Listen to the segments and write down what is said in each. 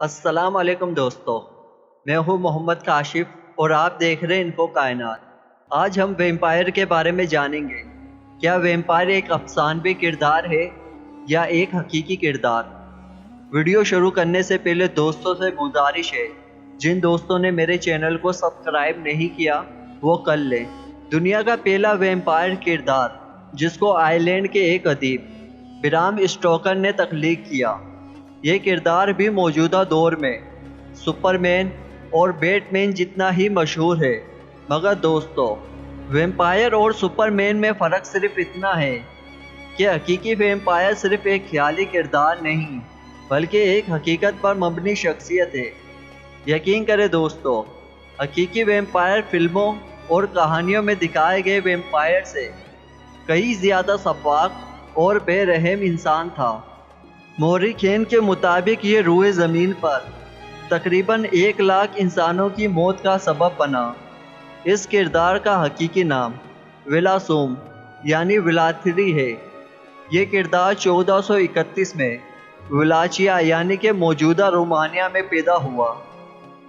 السلام علیکم دوستو، میں ہوں محمد کاشف اور آپ دیکھ رہے ہیں انفو کائنات۔ آج ہم ویمپائر کے بارے میں جانیں گے۔ کیا ویمپائر ایک افسانوی کردار ہے یا ایک حقیقی کردار؟ ویڈیو شروع کرنے سے پہلے دوستوں سے گزارش ہے، جن دوستوں نے میرے چینل کو سبسکرائب نہیں کیا وہ کر لیں۔ دنیا کا پہلا ویمپائر کردار جس کو آئرلینڈ کے ایک ادیب برام اسٹوکر نے تخلیق کیا، یہ کردار بھی موجودہ دور میں سپرمین اور بیٹ مین جتنا ہی مشہور ہے۔ مگر دوستو، ویمپائر اور سپرمین میں فرق صرف اتنا ہے کہ حقیقی ویمپائر صرف ایک خیالی کردار نہیں بلکہ ایک حقیقت پر مبنی شخصیت ہے۔ یقین کریں دوستو، حقیقی ویمپائر فلموں اور کہانیوں میں دکھائے گئے ویمپائر سے کئی زیادہ شفاف اور بے رحم انسان تھا۔ مورخین کے مطابق یہ روئے زمین پر تقریباً 1,00,000 انسانوں کی موت کا سبب بنا۔ اس کردار کا حقیقی نام ولاسوم یعنی ولاتھری ہے۔ یہ کردار 1431 میں ولاچیا یعنی کہ موجودہ رومانیہ میں پیدا ہوا۔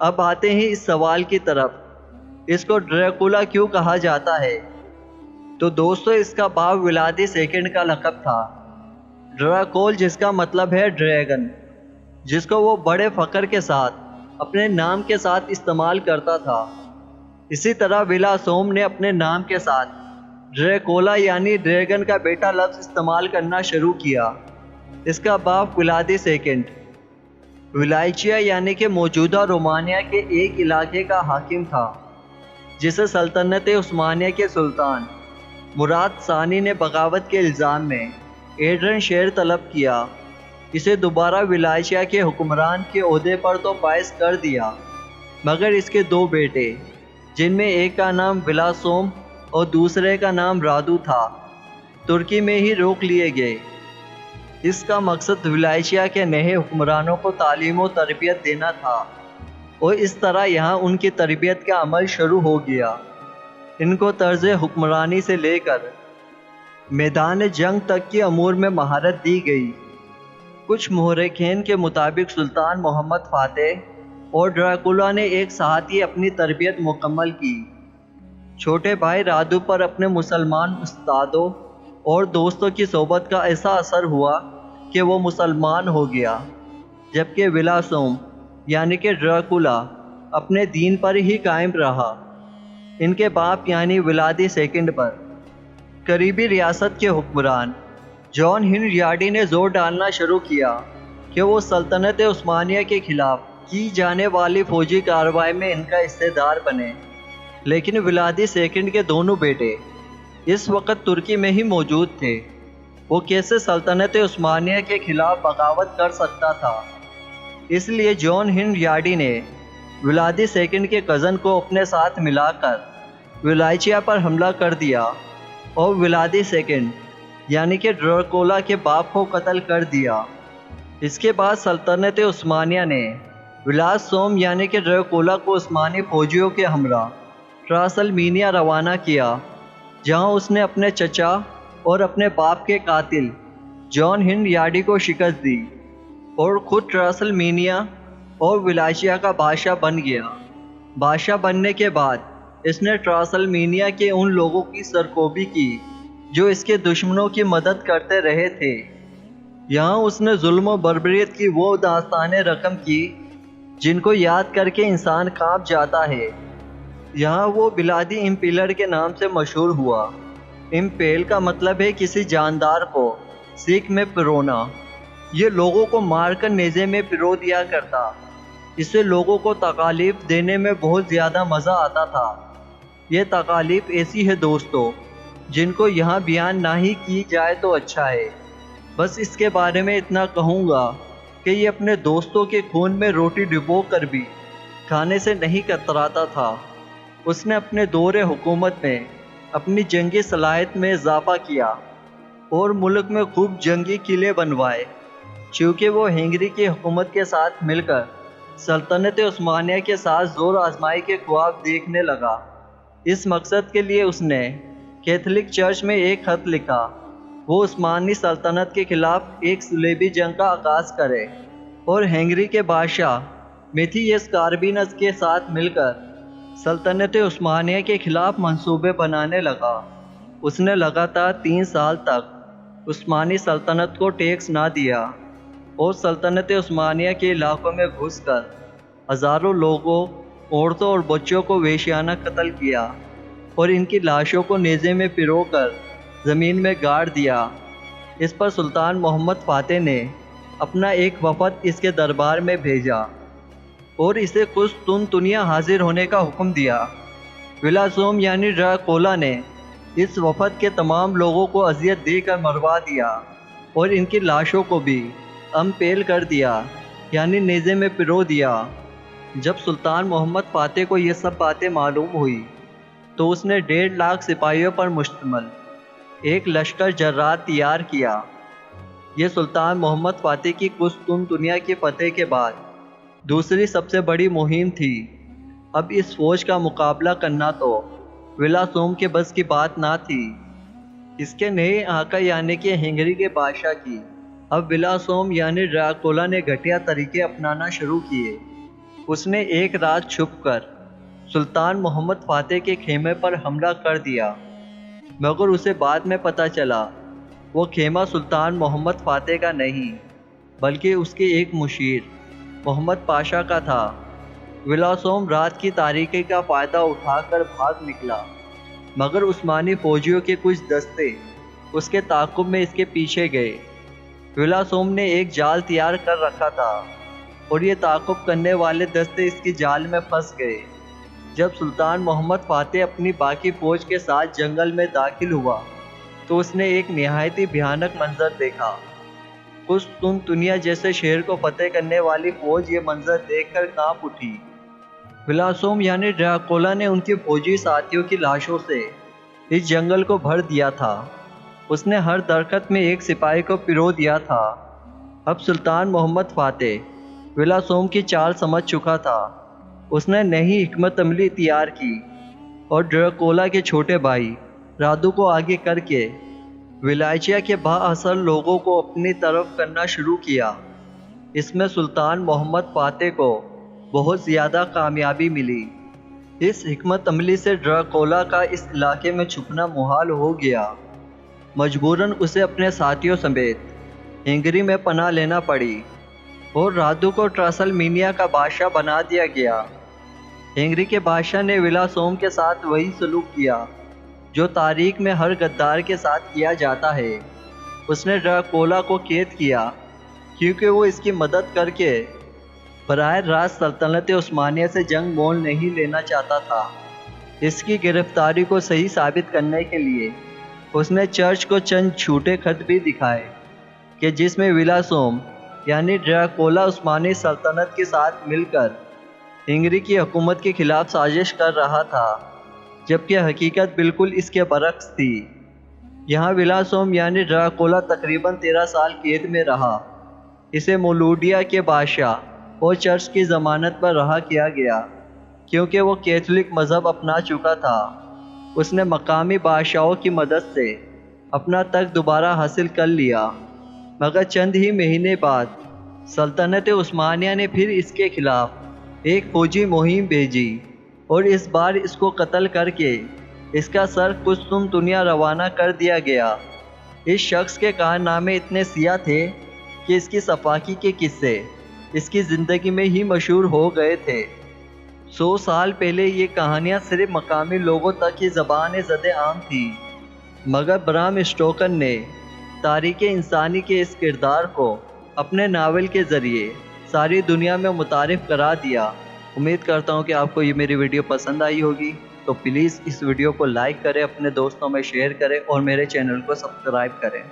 اب آتے ہیں اس سوال کی طرف، اس کو ڈریکولا کیوں کہا جاتا ہے؟ تو دوستو، اس کا باپ ولادی سیکنڈ کا لقب تھا۔ ڈراکول جس کا مطلب ہے ڈریگن، جس کو وہ بڑے فخر کے ساتھ اپنے نام کے ساتھ استعمال کرتا تھا۔ اسی طرح ولاسوم نے اپنے نام کے ساتھ ڈریکولا یعنی ڈریگن کا بیٹا لفظ استعمال کرنا شروع کیا۔ اس کا باپ ولادی سیکنڈ ولائچیا یعنی کہ موجودہ رومانیہ کے ایک علاقے کا حاکم تھا، جسے سلطنت عثمانیہ کے سلطان مراد ثانی نے بغاوت کے الزام میں ایڈرن شہر طلب کیا۔ اسے دوبارہ ولائچیا کے حکمران کے عہدے پر تو فائز کر دیا، مگر اس کے 2 بیٹے، جن میں ایک کا نام ولاسوم اور دوسرے کا نام رادو تھا، ترکی میں ہی روک لیے گئے۔ اس کا مقصد ولائچیا کے نئے حکمرانوں کو تعلیم و تربیت دینا تھا، اور اس طرح یہاں ان کی تربیت کا عمل شروع ہو گیا۔ ان کو طرز حکمرانی سے لے کر میدان جنگ تک کی امور میں مہارت دی گئی۔ کچھ مورخین کے مطابق سلطان محمد فاتح اور ڈراکولا نے ایک ساتھ ہی اپنی تربیت مکمل کی۔ چھوٹے بھائی رادو پر اپنے مسلمان استادوں اور دوستوں کی صحبت کا ایسا اثر ہوا کہ وہ مسلمان ہو گیا، جبکہ ولاسوم یعنی کہ ڈراکولا اپنے دین پر ہی قائم رہا۔ ان کے باپ یعنی ولادی سیکنڈ پر قریبی ریاست کے حکمران جان ہنریاڈی نے زور ڈالنا شروع کیا کہ وہ سلطنت عثمانیہ کے خلاف کی جانے والی فوجی کارروائی میں ان کا حصہ دار بنے۔ لیکن ولادی سیکنڈ کے دونوں بیٹے اس وقت ترکی میں ہی موجود تھے۔ وہ کیسے سلطنت عثمانیہ کے خلاف بغاوت کر سکتا تھا؟ اس لیے جان ہنریاڈی نے ولادی سیکنڈ کے کزن کو اپنے ساتھ ملا کر ولائچیا پر حملہ کر دیا اور ولادی سیکنڈ یعنی کہ ڈراکولا کے باپ کو قتل کر دیا۔ اس کے بعد سلطنت عثمانیہ نے ولاسوم یعنی کہ ڈراکولا کو عثمانی فوجیوں کے ہمراہ ٹرانسلمینیا روانہ کیا، جہاں اس نے اپنے چچا اور اپنے باپ کے قاتل جان ہنریاڈی کو شکست دی اور خود ٹرانسلمینیا اور ولائچیا کا بادشاہ بن گیا۔ بادشاہ بننے کے بعد اس نے ٹرانسلمینیا کے ان لوگوں کی سرکوبی کی جو اس کے دشمنوں کی مدد کرتے رہے تھے۔ یہاں اس نے ظلم و بربریت کی وہ داستانیں رقم کی جن کو یاد کر کے انسان کانپ جاتا ہے۔ یہاں وہ ولادی امپیلر کے نام سے مشہور ہوا۔ امپیل کا مطلب ہے کسی جاندار کو سیخ میں پرونا۔ یہ لوگوں کو مار کر نیزے میں پرو دیا کرتا۔ اس سے لوگوں کو تکالیف دینے میں بہت زیادہ مزہ آتا تھا۔ یہ تکالیف ایسی ہے دوستو جن کو یہاں بیان نہ ہی کی جائے تو اچھا ہے۔ بس اس کے بارے میں اتنا کہوں گا کہ یہ اپنے دوستوں کے خون میں روٹی ڈبو کر بھی کھانے سے نہیں کتراتا تھا۔ اس نے اپنے دور حکومت میں اپنی جنگی صلاحیت میں اضافہ کیا اور ملک میں خوب جنگی قلعے بنوائے۔ چونکہ وہ ہنگری کی حکومت کے ساتھ مل کر سلطنت عثمانیہ کے ساتھ زور آزمائی کے خواب دیکھنے لگا، اس مقصد کے لیے اس نے کیتھولک چرچ میں ایک خط لکھا، وہ عثمانی سلطنت کے خلاف ایک صلیبی جنگ کا آغاز کرے۔ اور ہنگری کے بادشاہ میتھیس کاربینس کے ساتھ مل کر سلطنت عثمانیہ کے خلاف منصوبے بنانے لگا۔ اس نے لگاتار 3 سال تک عثمانی سلطنت کو ٹیکس نہ دیا اور سلطنت عثمانیہ کے علاقوں میں گھس کر ہزاروں لوگوں، عورتوں اور بچوں کو وحشیانہ قتل کیا اور ان کی لاشوں کو نیزے میں پرو کر زمین میں گاڑ دیا۔ اس پر سلطان محمد فاتح نے اپنا ایک وفد اس کے دربار میں بھیجا اور اسے قسطنطنیہ حاضر ہونے کا حکم دیا۔ ولاسوم یعنی ڈراکولا نے اس وفد کے تمام لوگوں کو اذیت دے کر مروا دیا اور ان کی لاشوں کو بھی امپیل کر دیا، یعنی نیزے میں پرو دیا۔ جب سلطان محمد فاتح کو یہ سب باتیں معلوم ہوئی تو اس نے 1.5 لاکھ سپاہیوں پر مشتمل ایک لشکر جرات تیار کیا۔ یہ سلطان محمد فاتح کی قسطنطنیہ کی فتح کے بعد دوسری سب سے بڑی مہم تھی۔ اب اس فوج کا مقابلہ کرنا تو ولاسوم کے بس کی بات نہ تھی۔ اس کے نئے آقا یعنی کہ ہنگری کے بادشاہ کی اب ولاسوم یعنی ڈراکولا نے گھٹیا طریقے اپنانا شروع کیے۔ اس نے ایک رات چھپ کر سلطان محمد فاتح کے خیمے پر حملہ کر دیا، مگر اسے بعد میں پتہ چلا وہ خیمہ سلطان محمد فاتح کا نہیں بلکہ اس کے ایک مشیر محمد پاشا کا تھا۔ ولاسوم رات کی تاریکی کا فائدہ اٹھا کر بھاگ نکلا، مگر عثمانی فوجیوں کے کچھ دستے اس کے تعاقب میں اس کے پیچھے گئے۔ ولاسوم نے ایک جال تیار کر رکھا تھا اور یہ تعاقب کرنے والے دستے اس کی جال میں پھنس گئے۔ جب سلطان محمد فاتح اپنی باقی فوج کے ساتھ جنگل میں داخل ہوا تو اس نے ایک نہایت ہی بھیانک منظر دیکھا۔ قسطنطنیہ جیسے شہر کو فتح کرنے والی فوج یہ منظر دیکھ کر کانپ اٹھی۔ ولاسوم یعنی ڈراکولا نے ان کے فوجی ساتھیوں کی لاشوں سے اس جنگل کو بھر دیا تھا۔ اس نے ہر درخت میں ایک سپاہی کو پرو دیا تھا۔ اب سلطان محمد فاتح ولاسوم کی چال سمجھ چکا تھا۔ اس نے نئی حکمت عملی تیار کی اور ڈراکولا کے چھوٹے بھائی رادو کو آگے کر کے ولائچیا کے با اثر لوگوں کو اپنی طرف کرنا شروع کیا۔ اس میں سلطان محمد فاتح کو بہت زیادہ کامیابی ملی۔ اس حکمت عملی سے ڈراکولا کا اس علاقے میں چھپنا محال ہو گیا۔ مجبوراً اسے اپنے ساتھیوں سمیت ہنگری میں پناہ لینا پڑی اور رادو کو ٹراسلمینیا کا بادشاہ بنا دیا گیا۔ ہنگری کے بادشاہ نے ولاسوم کے ساتھ وہی سلوک کیا جو تاریخ میں ہر غدار کے ساتھ کیا جاتا ہے۔ اس نے ڈراکولا کو قید کیا کیونکہ وہ اس کی مدد کر کے براہ راست سلطنت عثمانیہ سے جنگ مول نہیں لینا چاہتا تھا۔ اس کی گرفتاری کو صحیح ثابت کرنے کے لیے اس نے چرچ کو چند جھوٹے خط بھی دکھائے کہ جس میں ولاسوم یعنی ڈراکولا عثمانی سلطنت کے ساتھ مل کر ہنگری کی حکومت کے خلاف سازش کر رہا تھا، جبکہ حقیقت بالکل اس کے برعکس تھی۔ یہاں ولاسوم یعنی ڈراکولا تقریباً 13 سال قید میں رہا۔ اسے مولوڈیا کے بادشاہ اور چرچ کی ضمانت پر رہا کیا گیا کیونکہ وہ کیتھولک مذہب اپنا چکا تھا۔ اس نے مقامی بادشاہوں کی مدد سے اپنا تخت دوبارہ حاصل کر لیا، مگر چند ہی مہینے بعد سلطنت عثمانیہ نے پھر اس کے خلاف ایک فوجی مہم بھیجی اور اس بار اس کو قتل کر کے اس کا سر قسطنطنیہ روانہ کر دیا گیا۔ اس شخص کے کارنامے اتنے سیاہ تھے کہ اس کی صفاقی کے قصے اس کی زندگی میں ہی مشہور ہو گئے تھے۔ 100 سال پہلے یہ کہانیاں صرف مقامی لوگوں تک ہی زبان زد عام تھی، مگر برام اسٹوکر نے تاریخ انسانی کے اس کردار کو اپنے ناول کے ذریعے ساری دنیا میں متعارف کرا دیا۔ امید کرتا ہوں کہ آپ کو یہ میری ویڈیو پسند آئی ہوگی، تو پلیز اس ویڈیو کو لائک کریں، اپنے دوستوں میں شیئر کریں اور میرے چینل کو سبسکرائب کریں۔